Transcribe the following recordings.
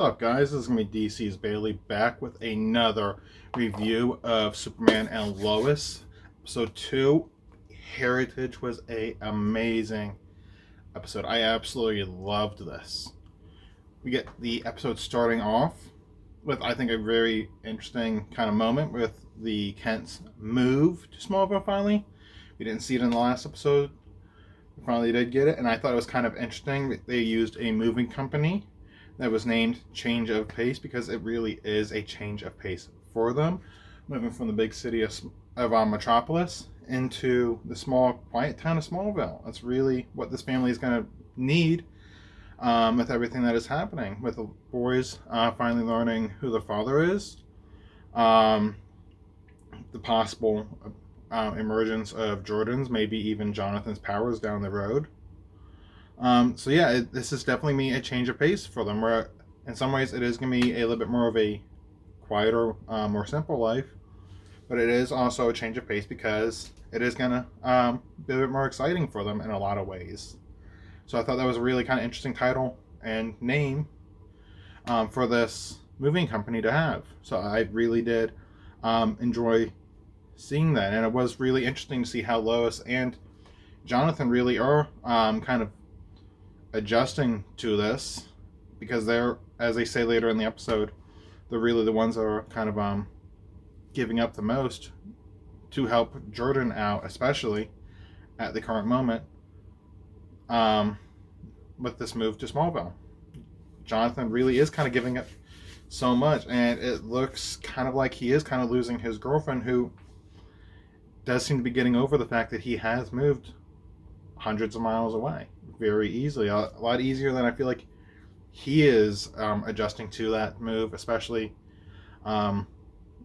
What's up, guys? This is going to be DC's Bailey back with another review of Superman and Lois. Episode 2, Heritage, was a amazing episode. I absolutely loved this. We get the episode starting off with, I think, a very interesting kind of moment with the Kents' move to Smallville finally. We didn't see it in the last episode. We finally did get it, and I thought it was kind of interesting. They used a moving company that was named Change of Pace because it really is a change of pace for them, moving from the big city of Metropolis into the small, quiet town of Smallville. That's really what this family is going to need with everything that is happening, with the boys finally learning who the father is, the possible emergence of Jordan's, maybe even Jonathan's powers down the road. This is definitely me a change of pace for them. Where in some ways it is going to be a little bit more of a quieter, more simple life, but it is also a change of pace because it is going to be a bit more exciting for them in a lot of ways. So I thought that was a really kind of interesting title and name for this moving company to have. So I really did enjoy seeing that, and it was really interesting to see how Lois and Jonathan really are kind of adjusting to this, because they're, as they say later in the episode, they're really the ones that are kind of giving up the most to help Jordan out, especially at the current moment with this move to Smallville. Jonathan really is kind of giving up so much, and it looks kind of like he is kind of losing his girlfriend, who does seem to be getting over the fact that he has moved hundreds of miles away very easily, a lot easier than I feel like he is adjusting to that move, especially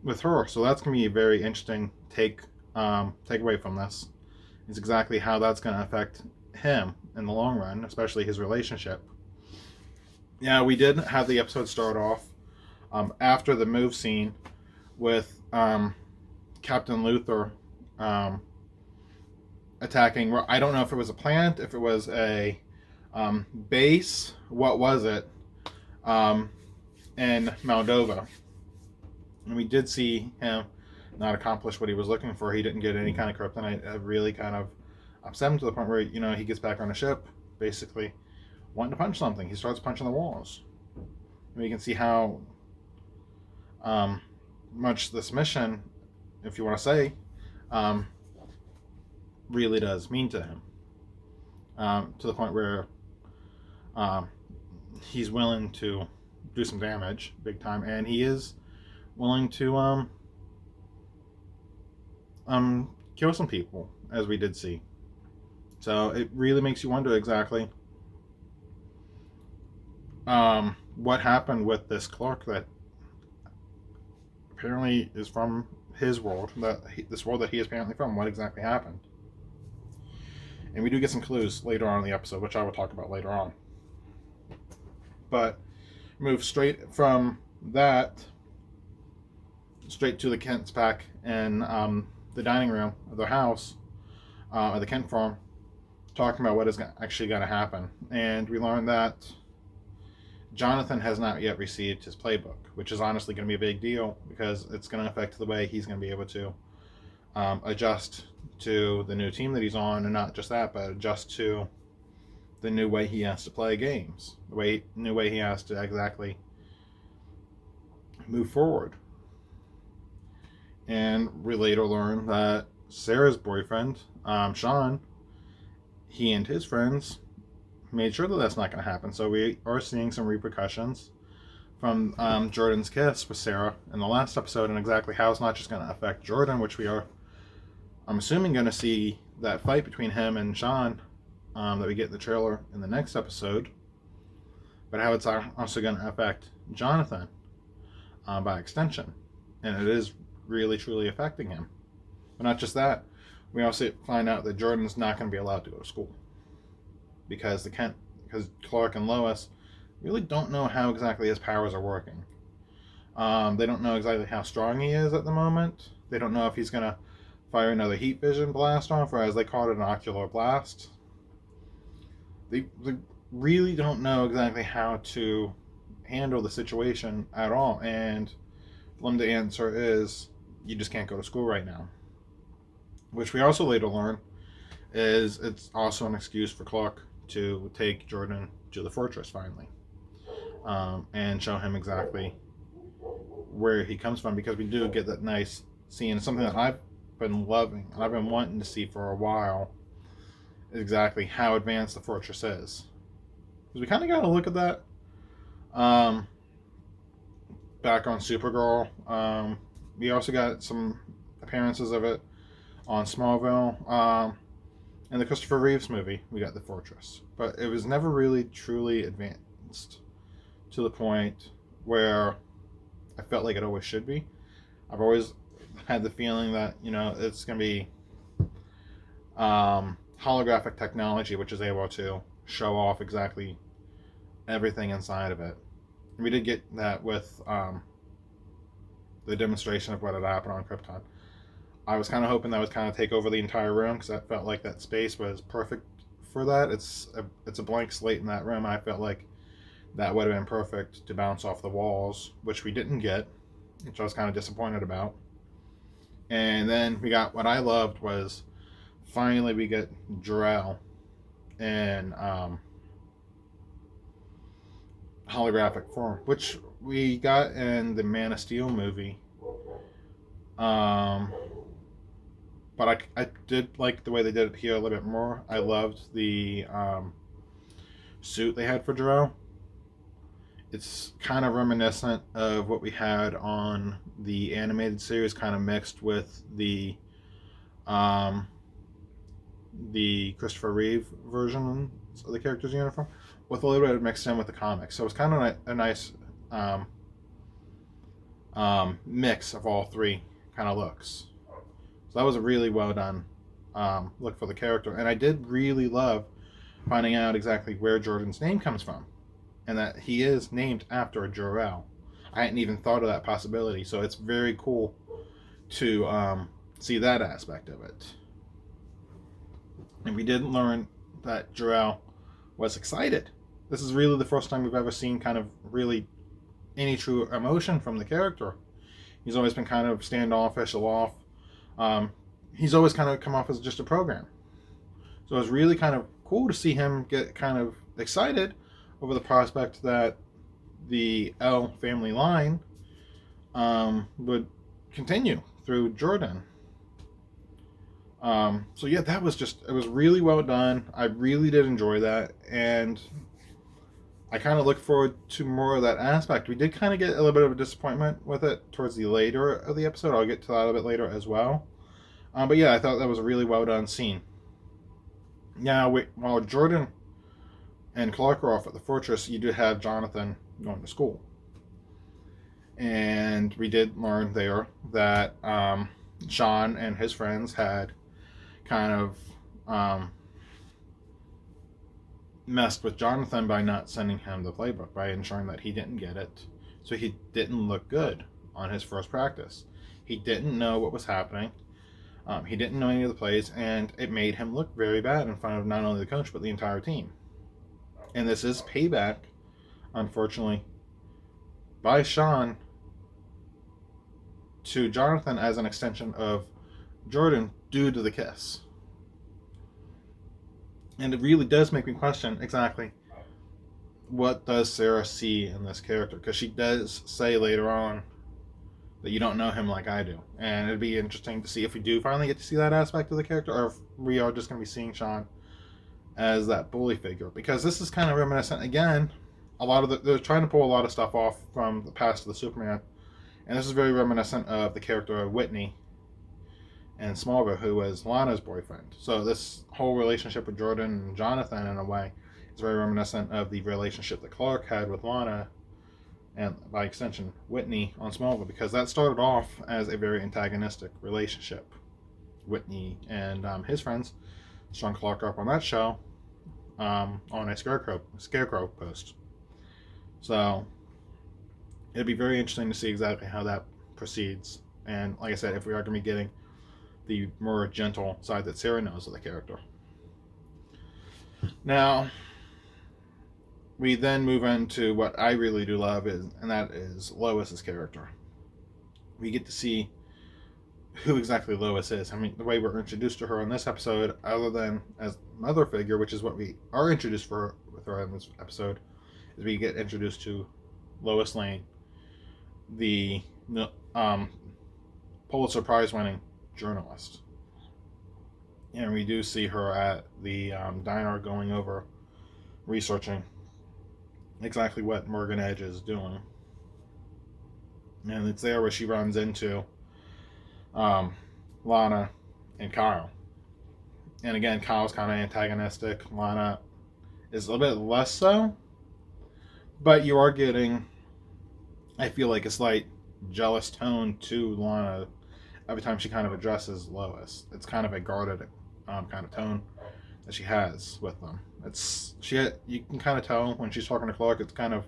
with her. So that's going to be a very interesting takeaway from this. Is exactly how that's going to affect him in the long run, especially his relationship. Yeah, we did have the episode start off after the move scene with Captain Luthor attacking. I don't know if it was a plant, if it was a base, what was it, in Moldova. And we did see him not accomplish what he was looking for. He didn't get any kind of kryptonite. It really kind of upset him to the point where, he gets back on the ship, basically wanting to punch something. He starts punching the walls. And we can see how much this mission, if you want to say, really does mean to him, to the point where he's willing to do some damage big time, and he is willing to kill some people, as we did see. So it really makes you wonder exactly what happened with this Clark that apparently is from his world, this world that he is apparently from. What exactly happened? And we do get some clues later on in the episode, which I will talk about later on. But move straight from that straight to the Kent's back in the dining room of their house, at the Kent farm, talking about what is actually going to happen. And we learn that Jonathan has not yet received his playbook, which is honestly going to be a big deal, because it's going to affect the way he's going to be able to adjust to the new team that he's on, and not just that, but adjust to the new way he has to play games, the new way he has to exactly move forward. And we later learn that Sarah's boyfriend, Sean, he and his friends made sure that that's not going to happen. So we are seeing some repercussions from Jordan's kiss with Sarah in the last episode, and exactly how it's not just going to affect Jordan, which we are, I'm assuming, going to see that fight between him and Sean that we get in the trailer in the next episode, but how it's also going to affect Jonathan by extension. And it is really, truly affecting him. But not just that, we also find out that Jordan's not going to be allowed to go to school, because Clark and Lois really don't know how exactly his powers are working. They don't know exactly how strong he is at the moment. They don't know if he's going to fire another heat vision blast off, or as they call it, an ocular blast. They really don't know exactly how to handle the situation at all. And the answer is you just can't go to school right now. Which we also later learn is it's also an excuse for Clark to take Jordan to the fortress finally, and show him exactly where he comes from, because we do get that nice scene, something that I've been loving and I've been wanting to see for a while, exactly how advanced the fortress is. Because we kind of got to look at that back on Supergirl. We also got some appearances of it on Smallville. In the Christopher Reeves movie, we got the fortress, but it was never really truly advanced to the point where I felt like it always should be. I've always had the feeling that, it's going to be holographic technology, which is able to show off exactly everything inside of it. We did get that with the demonstration of what had happened on Krypton. I was kind of hoping that would kind of take over the entire room, because I felt like that space was perfect for that. It's a blank slate in that room. I felt like that would have been perfect to bounce off the walls, which we didn't get, which I was kind of disappointed about. And then we got, what I loved was, finally we get Jor-El in holographic form, which we got in the Man of Steel movie. But I did like the way they did it here a little bit more. I loved the suit they had for Jor-El. It's kind of reminiscent of what we had on the animated series, kind of mixed with the Christopher Reeve version of the character's uniform, with a little bit mixed in with the comics. So it was kind of a nice mix of all three kind of looks. So that was a really well done look for the character. And I did really love finding out exactly where Jordan's name comes from, and that he is named after Jor-El. I hadn't even thought of that possibility, so it's very cool to see that aspect of it. And we did learn that Jor-El was excited. This is really the first time we've ever seen kind of really any true emotion from the character. He's always been kind of standoffish, aloof. He's always kind of come off as just a program. So it was really kind of cool to see him get kind of excited over the prospect that the L family line would continue through Jordan. So yeah, it was really well done. I really did enjoy that, and I kind of look forward to more of that aspect. We did kind of get a little bit of a disappointment with it towards the later of the episode. I'll get to that a little bit later as well. But yeah, I thought that was a really well done scene. Now, while Jordan and Clark are off at the fortress, you do have Jonathan going to school. And we did learn there that Sean and his friends had kind of messed with Jonathan by not sending him the playbook, by ensuring that he didn't get it. So he didn't look good on his first practice. He didn't know what was happening. He didn't know any of the plays, and it made him look very bad in front of not only the coach, but the entire team. And this is payback, unfortunately, by Sean to Jonathan as an extension of Jordan due to the kiss. And it really does make me question exactly what does Sarah see in this character, because she does say later on that you don't know him like I do. And it'd be interesting to see if we do finally get to see that aspect of the character, or if we are just going to be seeing Sean as that bully figure. Because this is kind of reminiscent, again, they're trying to pull a lot of stuff off from the past of the Superman. And this is very reminiscent of the character of Whitney and Smallville, who was Lana's boyfriend. So this whole relationship with Jordan and Jonathan, in a way, is very reminiscent of the relationship that Clark had with Lana, and by extension, Whitney on Smallville, because that started off as a very antagonistic relationship. Whitney and his friends strung Clark up on that show on a scarecrow post. So it'd be very interesting to see exactly how that proceeds. And like I said, if we are going to be getting the more gentle side that Sarah knows of the character. Now, we then move into what I really do love, and that is Lois's character. We get to see who exactly Lois is. I mean, the way we're introduced to her in this episode, other than as mother figure, which is what we are introduced with her in this episode, is we get introduced to Lois Lane, the Pulitzer Prize winning journalist. And we do see her at the diner going over, researching exactly what Morgan Edge is doing. And it's there where she runs into Lana and Kyle. And again, Kyle's kind of antagonistic. Lana is a little bit less so. But you are getting, I feel like, a slight jealous tone to Lana every time she kind of addresses Lois. It's kind of a guarded kind of tone that she has with them. You can kind of tell when she's talking to Clark, it's kind of,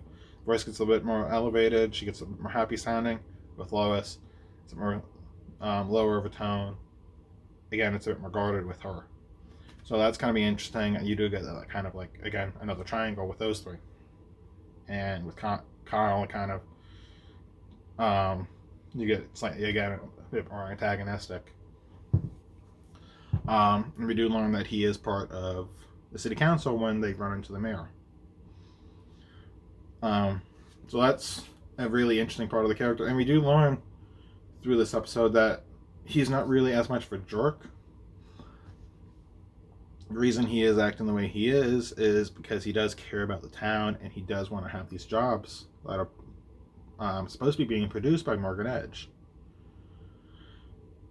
voice gets a little bit more elevated. She gets a bit more happy sounding. With Lois, it's a more lower of a tone. Again, it's a bit more guarded with her. So that's going to be interesting. You do get that kind of like, again, another triangle with those three. And with Kyle, kind of, you get slightly, again, a bit more antagonistic. And we do learn that he is part of the city council when they run into the mayor. So that's a really interesting part of the character. And we do learn through this episode that he's not really as much of a jerk. The reason he is acting the way he is because he does care about the town and he does want to have these jobs that are supposed to be being produced by Morgan Edge.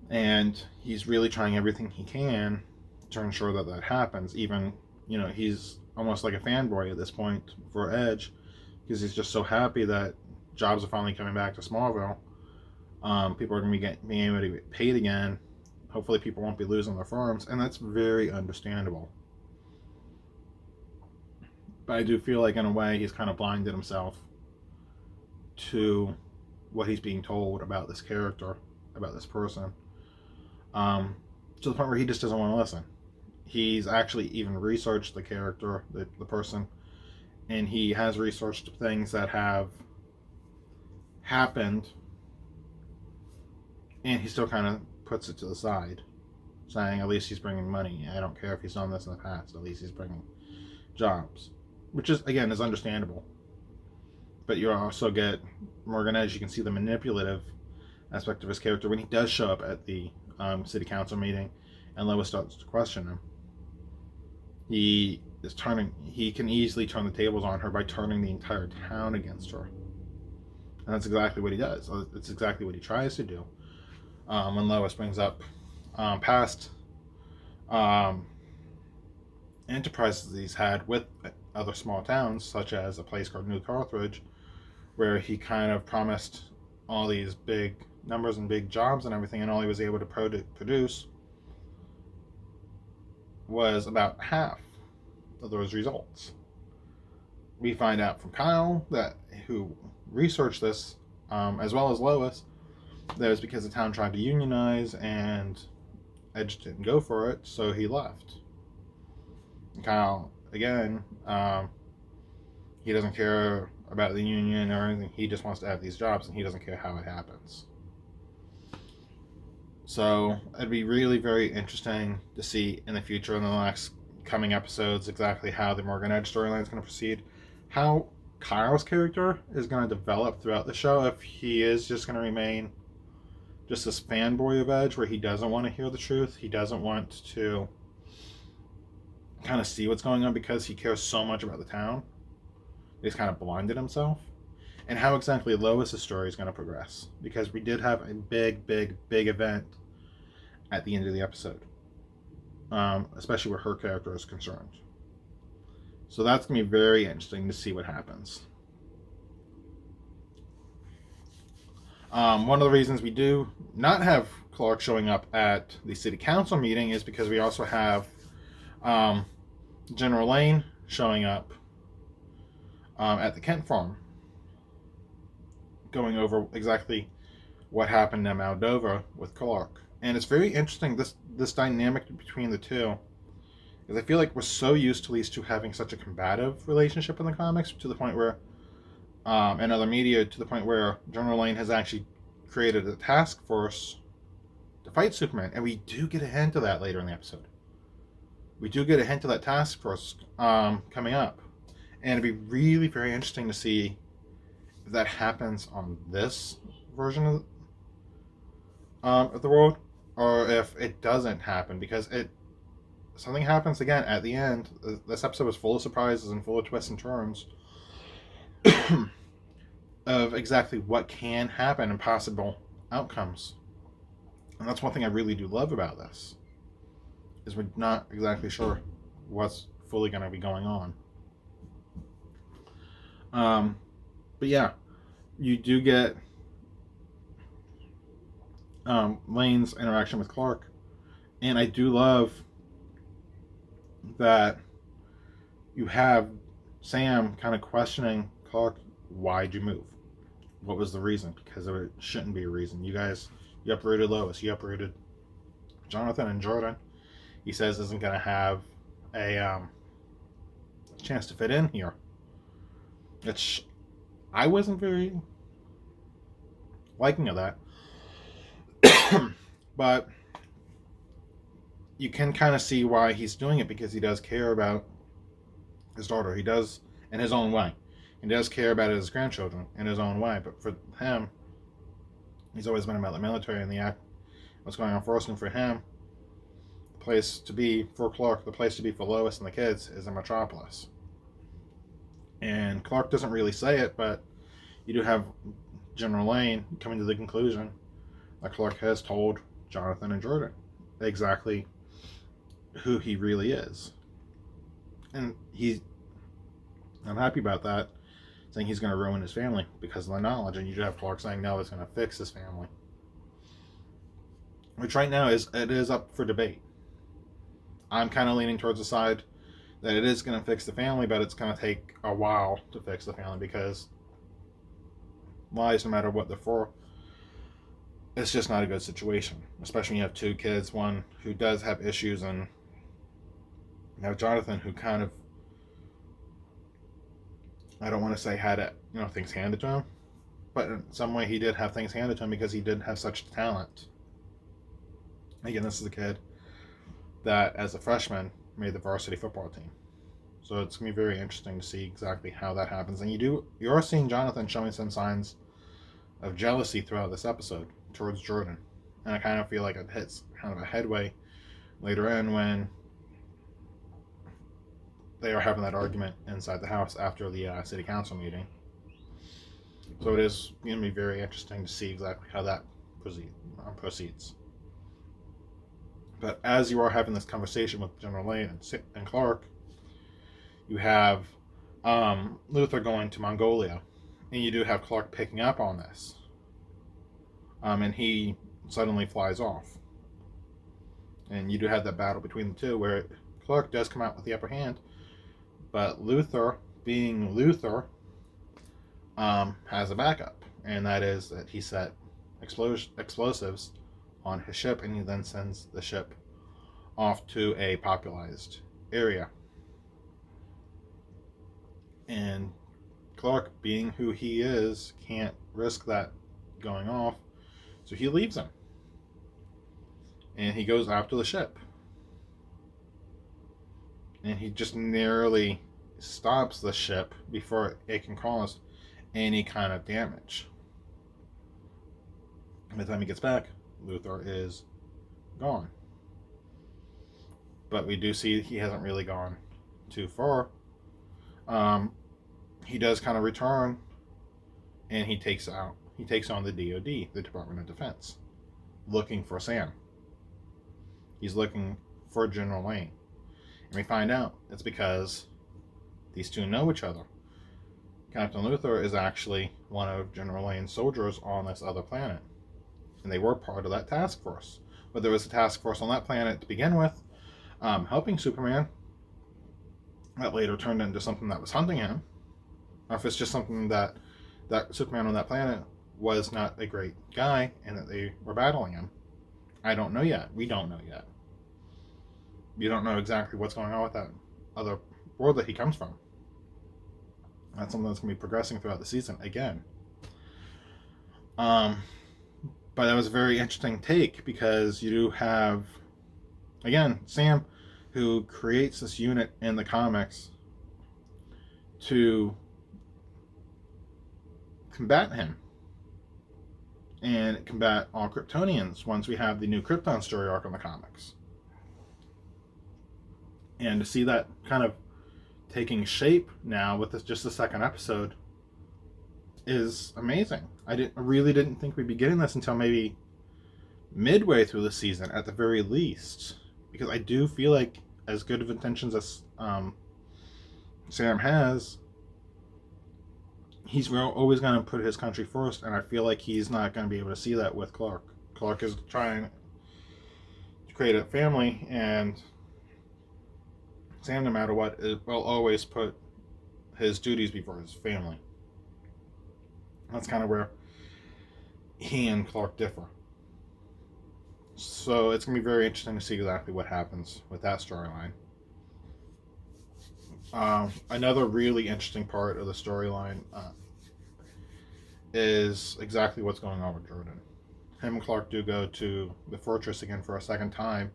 And he's really trying everything he can to ensure that that happens. Even, he's almost like a fanboy at this point for Edge because he's just so happy that jobs are finally coming back to Smallville. People are going to be being able to get paid again. Hopefully people won't be losing their firms, and that's very understandable. But I do feel like in a way he's kind of blinded himself to what he's being told about this character, about this person, to the point where he just doesn't want to listen. He's actually even researched the character, the person, and he has researched things that have happened, and he still kind of puts it to the side, saying at least he's bringing money. I don't care if he's done this in the past, at least he's bringing jobs, which is, again, is understandable. But you also get Morgan Edge, you can see the manipulative aspect of his character when he does show up at the city council meeting and Lois starts to question him. He can easily turn the tables on her by turning the entire town against her. And that's exactly what he does. It's exactly what he tries to do. When Lois brings up past enterprises he's had with other small towns, such as a place called New Carthage, where he kind of promised all these big numbers and big jobs and everything, and all he was able to produce was about half of those results. We find out from Kyle, who researched this, as well as Lois, that it was because the town tried to unionize and Edge didn't go for it, so he left. And Kyle, again, he doesn't care about the union or anything. He just wants to have these jobs, and he doesn't care how it happens. So it'd be really very interesting to see in the future, in the next coming episodes, exactly how the Morgan Edge storyline is going to proceed, how Kyle's character is going to develop throughout the show, if he is just going to remain just this fanboy of Edge where he doesn't want to hear the truth, he doesn't want to kind of see what's going on because he cares so much about the town. He's kind of blinded himself. And how exactly Lois' story is going to progress. Because we did have a big event at the end of the episode. Especially where her character is concerned. So that's going to be very interesting to see what happens. One of the reasons we do not have Clark showing up at the city council meeting is because we also have General Lane showing up at the Kent farm, going over exactly what happened in Moldova with Clark. And it's very interesting, this dynamic between the two Because I feel like we're so used to these two having such a combative relationship in the comics, to the point where, and other media, to the point where General Lane has actually created a task force to fight Superman, and we do get a hint of that later in the episode. We do get a hint of that task force coming up, and it'd be really very interesting to see if that happens on this version of the world, or if it doesn't happen, because something happens again at the end. This episode was full of surprises and full of twists and turns of exactly what can happen and possible outcomes. And that's one thing I really do love about this, is we're not exactly sure what's fully going to be going on. But yeah, you do get Lane's interaction with Clark, and I do love that you have Sam kind of questioning Clark, why'd you move? What was the reason? Because it shouldn't be a reason. You uprooted Lois, you uprooted Jonathan, and Jordan, he says, isn't going to have a chance to fit in here. Which I wasn't very liking of that. But you can kind of see why he's doing it, because he does care about his daughter. He does, in his own way. He does care about his grandchildren in his own way. But for him, he's always been about the military and the act, what's going on first. And for him, the place to be for Clark, the place to be for Lois and the kids, is in Metropolis. And Clark doesn't really say it, but you do have General Lane coming to the conclusion that Clark has told Jonathan and Jordan exactly who he really is. And I'm happy about that, saying he's going to ruin his family because of the knowledge. And you do have Clark saying, no, it's going to fix his family. Which right now it is up for debate. I'm kind of leaning towards the side that it is going to fix the family, but it's going to take a while to fix the family, because lies, no matter what they're for, it's just not a good situation. Especially when you have two kids, one who does have issues, and you have Jonathan, who kind of, I don't want to say had it, things handed to him, but in some way he did have things handed to him because he did have such talent. Again, this is a kid that, as a freshman, made the varsity football team. So it's going to be very interesting to see exactly how that happens. And you are seeing Jonathan showing some signs of jealousy throughout this episode towards Jordan. And I kind of feel like it hits kind of a headway later in, when they are having that argument inside the house after the city council meeting. So it is going to be very interesting to see exactly how that proceeds. But as you are having this conversation with General Lane and Clark, you have Luther going to Mongolia, and you do have Clark picking up on this, and he suddenly flies off, and you do have that battle between the two where Clark does come out with the upper hand, but Luther, being Luther, has a backup, and that is that he set explosives on his ship, and he then sends the ship off to a popularized area. And Clark, being who he is, can't risk that going off, so he leaves him. And he goes after the ship. And he just narrowly stops the ship before it can cause any kind of damage. By the time he gets back, Luther is gone. But we do see he hasn't really gone too far. He does kind of return, and he takes on the DoD, the Department of Defense, looking for Sam. He's looking for General Lane. And we find out it's because these two know each other. Captain Luther is actually one of General Lane's soldiers on this other planet. And they were part of that task force. But there was a task force on that planet to begin with, helping Superman, that later turned into something that was hunting him. Or if it's just something that Superman on that planet was not a great guy and that they were battling him. I don't know yet. We don't know yet. you don't know exactly what's going on with that other world that he comes from. That's something that's going to be progressing throughout the season again. But that was a very interesting take, because you do have, again, Sam, who creates this unit in the comics to combat him and combat all Kryptonians once we have the new Krypton story arc in the comics. And to see that kind of taking shape now with just the second episode is amazing. I really didn't think we'd be getting this until maybe midway through the season at the very least, because I do feel like, as good of intentions as Sam has, he's always going to put his country first, and I feel like he's not going to be able to see that with Clark. Clark is trying to create a family, and Sam, no matter what, will always put his duties before his family. That's kind of where he and Clark differ. So it's going to be very interesting to see exactly what happens with that storyline. Another really interesting part of the storyline is exactly what's going on with Jordan. Him and Clark do go to the fortress again for a second time,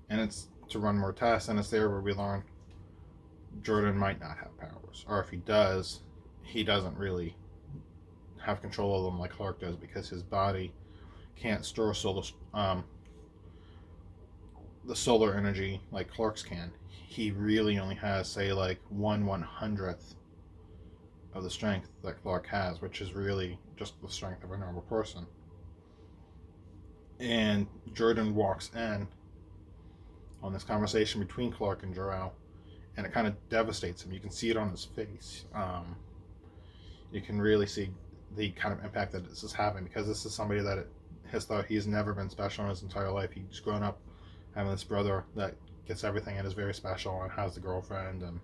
and it's to run more tests, and it's there where we learn Jordan might not have powers, or if he does, he doesn't really have control of them like Clark does, because his body can't store the solar energy like Clark's can. He really only has, say, like 1/100th of the strength that Clark has, which is really just the strength of a normal person. And Jordan walks in on this conversation between Clark and Jor-El, and it kind of devastates him. You can see it on his face. You can really see the kind of impact that this is having, because this is somebody that has thought he's never been special in his entire life. He's grown up having this brother that gets everything and is very special and has the girlfriend and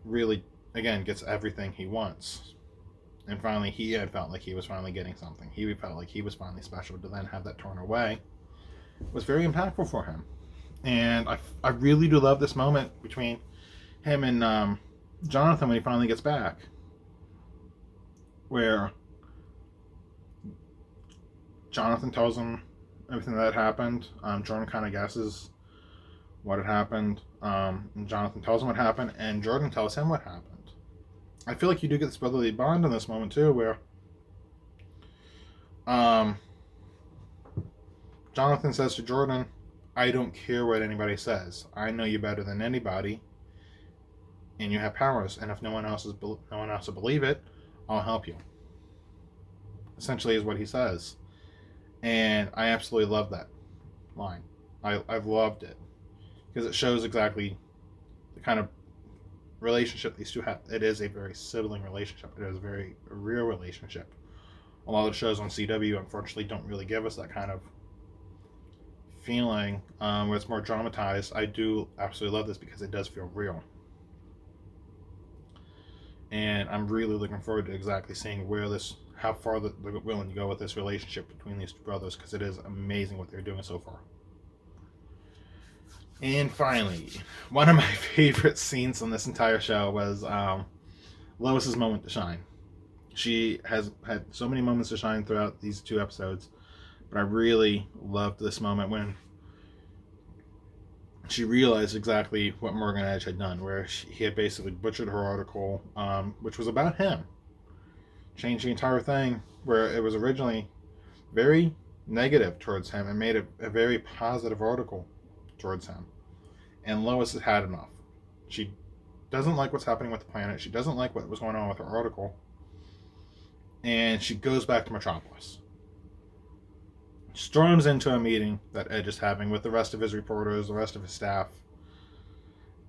really, again, gets everything he wants. And finally, he had felt like he was finally getting something. He felt like he was finally special. To then have that torn away was very impactful for him. And I really do love this moment between him and Jonathan when he finally gets back, where Jonathan tells him everything that happened. Jordan kind of guesses what had happened. And Jonathan tells him what happened, and Jordan tells him what happened. I feel like you do get this brotherly bond in this moment too, where Jonathan says to Jordan, "I don't care what anybody says. I know you better than anybody, and you have powers. And if no one else will believe it, I'll help you." Essentially, is what he says, and I absolutely love that line. I've loved it because it shows exactly the kind of relationship these two have. It is a very sibling relationship. It is a very real relationship. A lot of the shows on CW, unfortunately, don't really give us that kind of feeling, where it's more dramatized. I do absolutely love this because it does feel real. And I'm really looking forward to exactly seeing how far they're willing to go with this relationship between these two brothers, because it is amazing what they're doing so far. And finally, one of my favorite scenes on this entire show was Lois's moment to shine. She has had so many moments to shine throughout these 2 episodes, but I really loved this moment when she realized exactly what Morgan Edge had done, where he had basically butchered her article, which was about him. Changed the entire thing, where it was originally very negative towards him, and made a very positive article towards him. And Lois has had enough. She doesn't like what's happening with the planet. She doesn't like what was going on with her article. And she goes back to Metropolis. Storms into a meeting that Edge is having with the rest of his reporters, the rest of his staff,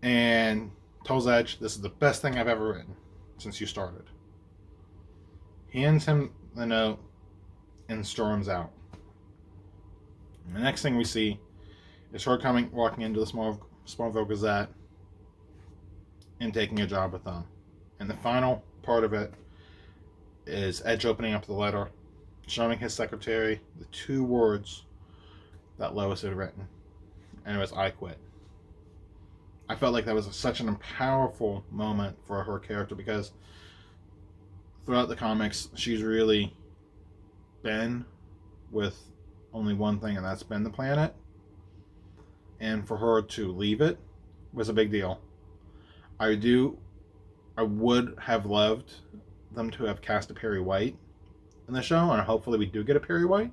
and tells Edge, "This is the best thing I've ever written since you started." Hands him the note and storms out. And the next thing we see is her walking into the Smallville Gazette and taking a job with them. And the final part of it is Edge opening up the letter, showing his secretary the 2 words that Lois had written. and it was I Quit. I felt like that was such an powerful moment for her character because throughout the comics, she's really been with only one thing, and that's been the planet. And for her to leave it was a big deal. I would have loved them to have cast a Perry White in the show, and hopefully we do get a Perry White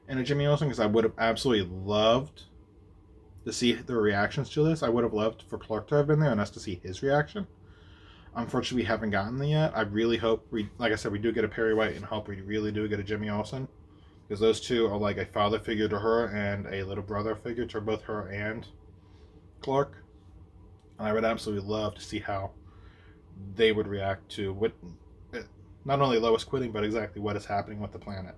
and a Jimmy Olsen, because I would have absolutely loved to see the reactions to this. I would have loved for Clark to have been there and us to see his reaction. Unfortunately, we haven't gotten there yet. I really hope like I said, we do get a Perry White, and hope we really do get a Jimmy Olsen, because those two are like a father figure to her and a little brother figure to both her and Clark. And I would absolutely love to see how they would react to what, not only Lois quitting, but exactly what is happening with the planet.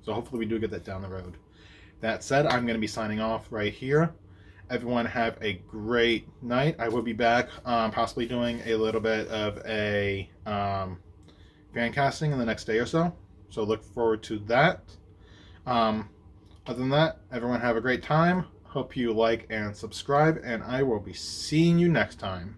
So hopefully we do get that down the road. That said, I'm going to be signing off right here. Everyone have a great night. I will be back possibly doing a little bit of a fan casting in the next day or so. So look forward to that. Other than that, everyone have a great time. Hope you like and subscribe, and I will be seeing you next time.